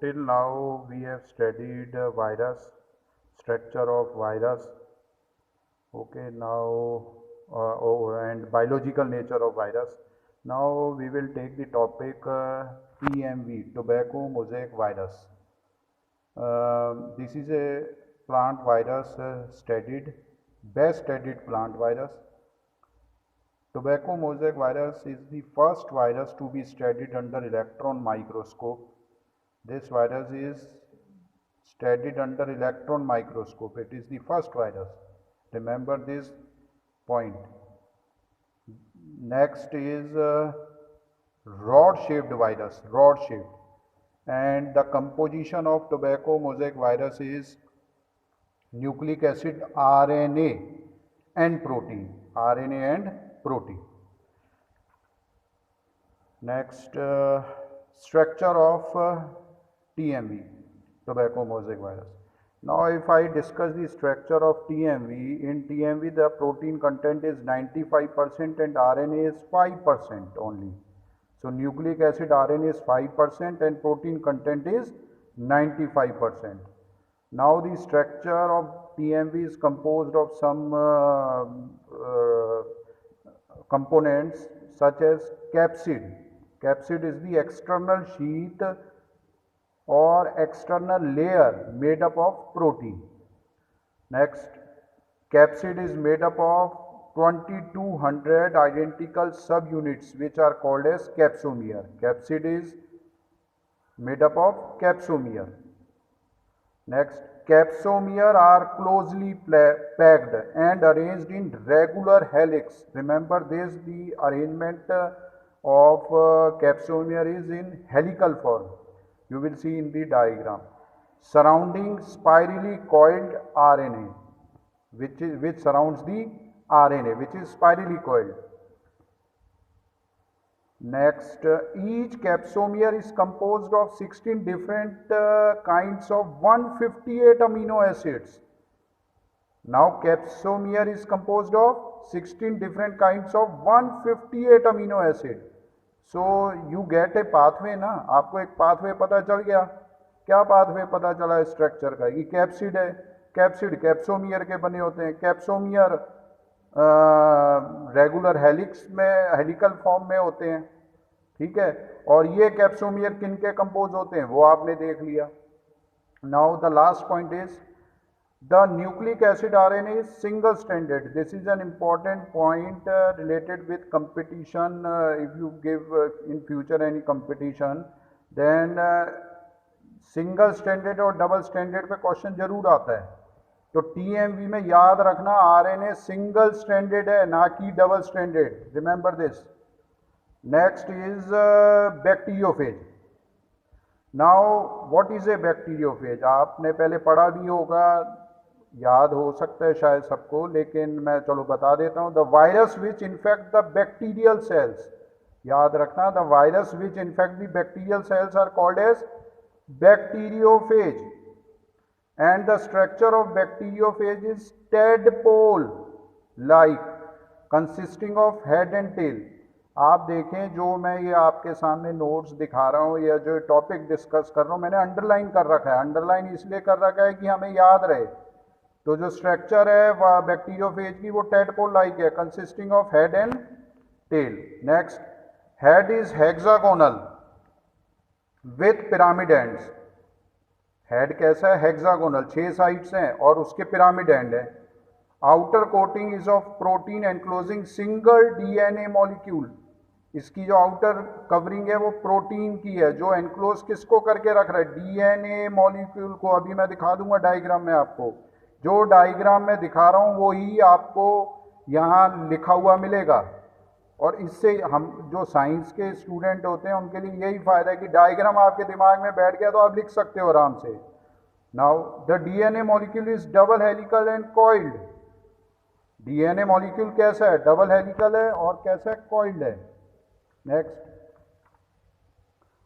Till now we have studied virus, structure of virus, okay, now and biological nature of virus. Now we will take the topic TMV, tobacco mosaic virus. This is a plant virus best studied plant virus. Tobacco mosaic virus is the first virus to be studied under electron microscope. This virus is studied under electron microscope. It is the first virus. Remember this point. Next is rod-shaped virus, rod-shaped. And the composition of tobacco mosaic virus is nucleic acid, RNA and protein. RNA and protein. Next, structure of TMV, tobacco mosaic virus. Now if I discuss the structure of TMV, in TMV the protein content is 95% and RNA is 5% only. So nucleic acid RNA is 5% and protein content is 95%. Now the structure of TMV is composed of some components such as capsid. Capsid is the external sheath or external layer made up of protein. Next, capsid is made up of 2200 identical subunits which are called as capsomere. Capsid is made up of capsomere. Next, capsomere are closely packed and arranged in regular helix. Remember this, the arrangement of capsomere is in helical form. You will see in the diagram. Surrounding spirally coiled RNA, which surrounds the RNA, which is spirally coiled. Next, each capsomere is composed of 16 different kinds of 158 amino acids. Now, capsomere is composed of 16 different kinds of 158 amino acid. So, you get a pathway ना, आपको एक pathway पता चल गया. क्या pathway पता चला है structure का? ये capsid है. Capsid capsomere के बने होते हैं. Capsomere रेगुलर हेलिक्स में हेलिकल फॉर्म में होते हैं, ठीक है. और ये कैप्सोमियर किन के कंपोज होते हैं वो आपने देख लिया. Now the last point is the nucleic acid RNA is single stranded. This is an important point related with competition. If you give in future any competition then single stranded और double stranded पे question जरूर आता है. तो TMV में याद रखना RNA single stranded है, ना कि double stranded. Remember this. Next is bacteriophage. Now what is a bacteriophage? आपने पहले पढ़ा भी होगा, याद हो सकता है शायद सबको, लेकिन मैं चलो बता देता हूं. The virus which infect the bacterial cells. याद रखना, the virus which infect the bacterial cells are called as bacteriophage. And the structure of bacteriophage is tadpole like, consisting of head and tail. आप देखें जो मैं ये आपके सामने notes दिखा रहा हूँ या जो टॉपिक डिस्कस कर रहा हूँ मैंने अंडरलाइन कर रखा है. अंडरलाइन इसलिए कर रखा है कि हमें याद रहे. तो जो स्ट्रक्चर है वह बैक्टीरियोफेज की वो टेडपोल लाइक है, consisting of head and tail. Next, head is hexagonal with pyramid ends. Head कैसा है? हेक्सागोनल, 6 साइड्स हैं और उसके पिरामिड एंड है. Outer coating is of protein enclosing single DNA molecule. इसकी जो आउटर कवरिंग है वो प्रोटीन की है, जो एनक्लोज किसको करके रख रहा है? डीएनए मॉलिक्यूल को. अभी मैं दिखा दूंगा डायग्राम में आपको. जो डायग्राम में दिखा रहा हूँ वो ही आपको यहाँ लिखा हुआ मिलेगा. और इससे हम जो साइंस के स्टूडेंट होते हैं उनके लिए यही फायदा है कि डायग्राम आपके दिमाग में बैठ गया तो आप लिख सकते हो आराम से. Now the DNA molecule is double helical and coiled. DNA molecule कैसा है? डबल हेलिकल है और कैसा है? कॉइल्ड है. नेक्स्ट,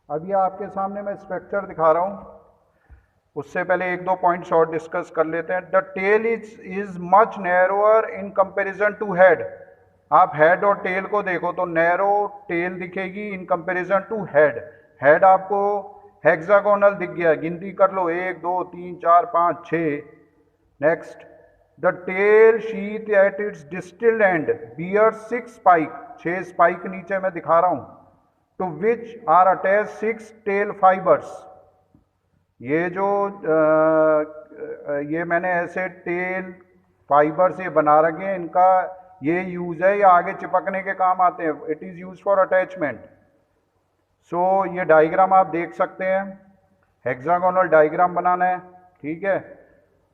अभी आपके सामने मैं स्ट्रक्चर दिखा रहा हूं, उससे पहले एक दो पॉइंट्स और डिस्कस कर लेते हैं. The tail is much narrower in comparison to head. आप हेड और टेल को देखो तो नैरो टेल दिखेगी in comparison to head. Head आपको हेक्सागोनल दिख गया, गिनती कर लो 1 2 3 4 5 6। Next, the tail sheath at its distal end bear 6 spike, 6 spike नीचे मैं दिखा रहा हूं, to which are attach 6 tail fibres. ये जो ये मैंने ऐसे टेल फाइबर से बना रखे हैं, इनका ये यूज है, या आगे चिपकने के काम आते हैं। It is use for attachment. So ये डायग्राम आप देख सकते हैं, हेक्सागोनल डायग्राम बनाना है, ठीक है।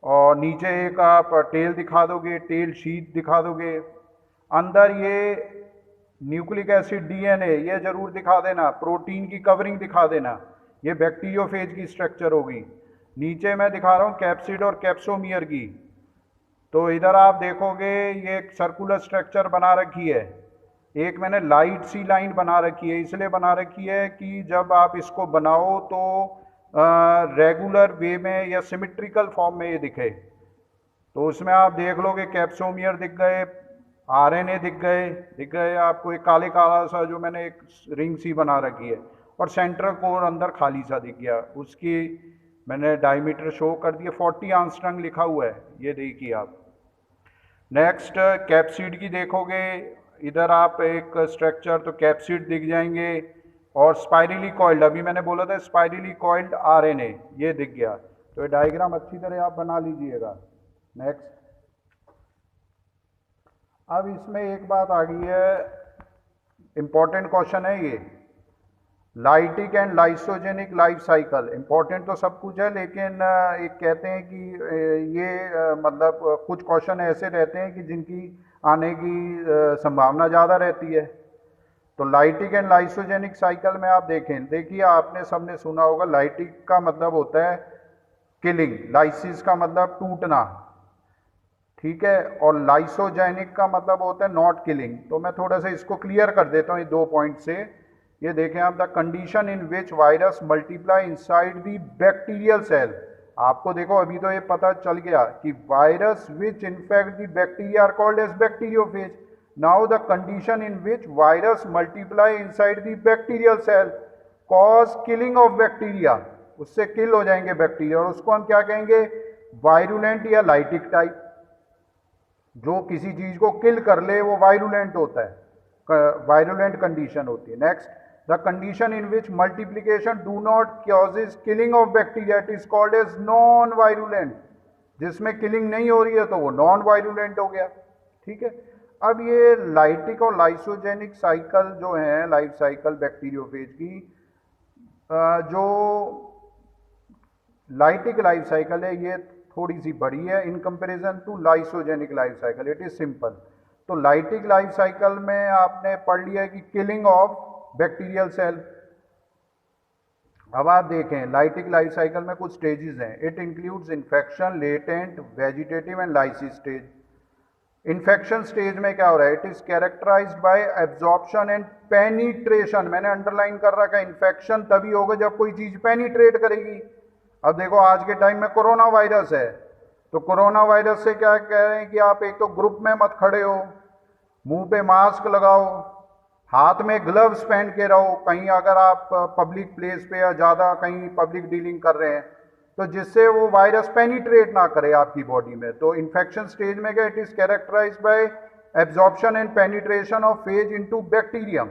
और नीचे एक आप टेल दिखा दोगे, टेल शीट दिखा दोगे, अंदर ये न्यूक्लिक एसिड डीएनए ये जरूर दिखा देना, प्रोटीन की कवरिंग दिखा देना, ये बैक्टीरियोफेज की स्ट्रक्चर होगी। नीचे मैं दिखा रहा हूँ कैप्सिड और कैप्सोमियर की। तो इधर आप देखोगे ये एक सर्कुलर स्ट्रक्चर बना रखी है, एक मैंने लाइट सी लाइन बना रखी है, इसलिए बना रखी है कि जब आप इसको बनाओ तो रेगुलर वे में या सिमेट्रिकल फॉर्म में ये दिखे। तो उसमें आप देख लोगे कैप्सोमियर दिख गए, आरएनए दिख गए आपको, एक काले काला सा जो मैंने एक रिंग सी बना रखी है, और सेंट्रल कोर अंदर खाली सा दिख गया, उसकी मैंने डायमीटर शो कर दिया, 40 एंगस्ट्रम लिखा हुआ है, ये देखिए आप। नेक्स्ट कैप्सिड की देखोगे, इधर आप एक स्ट्रक्चर तो कैप्सिड दिख जाएंगे, और स्पाइरली कॉइल्ड, अभी मैंने बोला था स्पाइरली कॉइल्ड आरएनए, ये दिख गया। तो ये डायग्राम अच्छी तरह आप बना लीजिएगा। नेक्स्ट, अब इसमें एक बात आ गई है, इंपॉर्टेंट क्वेश्चन है ये, lytic and lysogenic life cycle. Important तो सब कुछ है, लेकिन एक कहते हैं कि ये मतलब कुछ क्वेश्चन ऐसे रहते हैं कि जिनकी आने की संभावना ज़्यादा रहती है। तो लाइटिक एंड लाइसोजेनिक साइकिल में आप देखिए आपने सबने सुना होगा, लाइटिक का मतलब होता है किलिंग, लाइसिस का मतलब टूटना, ठीक है, और लाइसोजेनिक का मतलब होता है नॉट किलिंग। तो मैं थोड़ा सा इसको क्लियर कर देता हूँ 2 पॉइंट से। ये देखें आप, the condition in which virus multiply inside the bacterial cell. आपको देखो अभी तो ये पता चल गया कि virus which infect the bacteria are called as bacteriophage. Now the condition in which virus multiply inside the bacterial cell cause killing of bacteria, उससे किल हो जाएंगे बैक्टीरिया, और उसको हम क्या कहेंगे, वायरुलेंट या लाइटिक टाइप। जो किसी चीज को किल कर ले वो वायरुलेंट होता है, वायरुलेंट कंडीशन होती है। Next, the condition in which multiplication do not causes killing of bacteria, it is called as non virulent. जिसमें किलिंग नहीं हो रही है तो वो नॉन वायरुलेंट हो गया, ठीक है। अब ये लाइटिक और लाइसोजेनिक साइकिल जो है, लाइफ साइकिल बैक्टीरियोफेज की, जो लाइटिक लाइफ साइकिल है ये थोड़ी सी बड़ी है in comparison to lysogenic life cycle, it is simple. तो लाइटिक लाइफ साइकिल में आपने पढ़ लिया कि किलिंग ऑफ बैक्टीरियल सेल। अब आप देखें लाइटिक लाइफ साइकिल में कुछ स्टेजेस हैं, it includes infection, latent, vegetative and lysis stage. Infection stage में क्या हो रहा है, it is characterised by absorption and penetration. मैंने अंडरलाइन कर रखा है, इन्फेक्शन तभी होगा जब कोई चीज पेनिट्रेट करेगी। अब देखो आज के टाइम में कोरोना वायरस है, तो कोरोना वायरस से क्या कह रहे हैं कि आप एक तो ग्रुप में मत खड़े हो, मुंह पे मास्क लगाओ, हाथ में ग्लव्स पहन के रहो, कहीं अगर आप पब्लिक प्लेस पे या ज़्यादा कहीं पब्लिक डीलिंग कर रहे हैं, तो जिससे वो वायरस पेनिट्रेट ना करे आपकी बॉडी में। तो इन्फेक्शन स्टेज में क्या, it is characterised by absorption and penetration of phage into bacterium,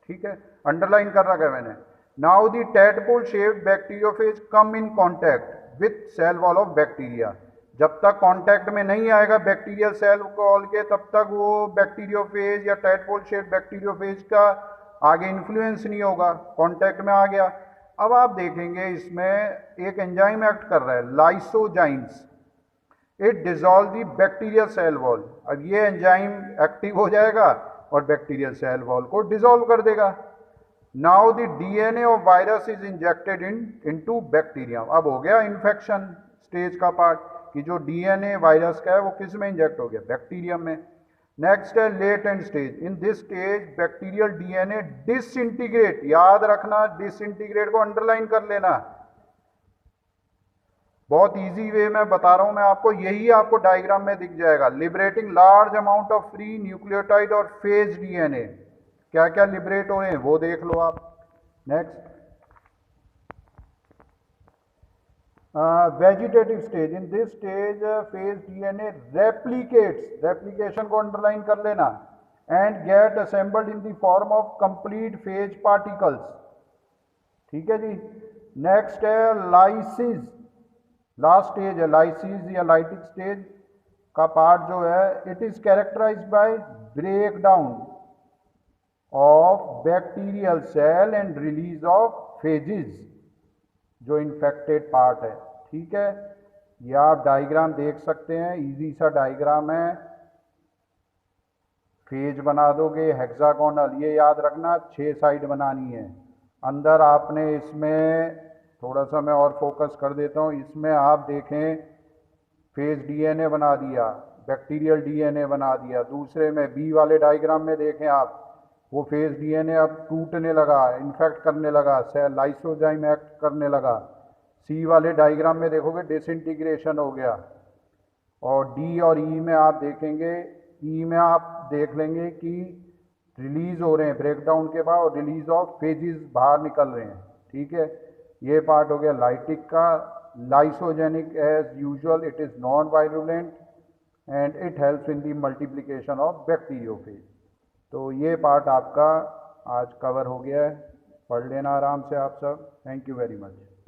ठीक है, अंडरलाइन कर रखा है मैंने। Now the tadpole shaped bacteriophage come in contact with cell wall of bacteria. जब तक कांटेक्ट में नहीं आएगा बैक्टीरियल सेल वॉल के, तब तक वो बैक्टीरियोफेज या टैडपोल शेप बैक्टीरियोफेज का आगे इन्फ्लुएंस नहीं होगा, कांटेक्ट में आ गया। अब आप देखेंगे इसमें एक एंजाइम एक्ट कर रहा है, lysozymes, it dissolve the bacterial cell wall. अब ये एंजाइम एक्टिव हो जाएगा और बैक्टीरियल सेल वॉल को डिजॉल्व कर देगा। Now the DNA of virus is injected into bacterium. अब हो गया इन्फेक्शन स्टेज का पार्ट कि जो डीएनए वायरस का है वो किस में इंजेक्ट हो गया, बैक्टीरियम में। नेक्स्ट है latent stage. In this stage bacterial DNA disintegrate, याद रखना डिसइंटीग्रेट को अंडरलाइन कर लेना, बहुत इजी वे में बता रहा हूं मैं आपको, यही आपको डायग्राम में दिख जाएगा। Liberating large amount of free nucleotide और फेज डीएनए, क्या क्या लिबरेट हो रहे हैं वो देख लो आप। Next, vegetative stage, in this stage phage DNA replicates, replication को अंडरलाइन कर लेना, and get assembled in the form of complete phage particles. ठीक है जी। नेक्स्ट है लाइसिस, लास्ट स्टेज है लाइसिस या लाइटिक स्टेज का पार्ट जो है, it is characterised by break down of bacterial cell and release of phages, जो इन्फेक्टेड पार्ट है। ठीक है, ये आप डायग्राम देख सकते हैं, इजी सा डायग्राम है, फेज बना दोगे हेक्सागोनल, ये याद रखना 6 साइड बनानी है। अंदर आपने इसमें थोड़ा सा मैं और फोकस कर देता हूँ, इसमें आप देखें फेज डीएनए बना दिया, बैक्टीरियल डीएनए बना दिया। दूसरे में बी वाले डायग्राम में देखें आप, वो फेज डीएनए अब टूटने लगा, इन्फेक्ट करने लगा, सेल लाइसोजाइम एक्ट करने लगा। सी वाले डायग्राम में देखोगे डिसइंटीग्रेशन हो गया। और डी और ई में आप देखेंगे, ई में आप देख लेंगे कि रिलीज हो रहे हैं ब्रेकडाउन के बाद, और रिलीज ऑफ फेजेस बाहर निकल रहे हैं। ठीक है, ये पार्ट हो गया लाइटिक का। Lysogenic as usual, it is non virulent and it helps in the multiplication of bacteriophage. तो ये पार्ट आपका आज कवर हो गया है, पढ़ लेना आराम से आप सब। Thank you very much.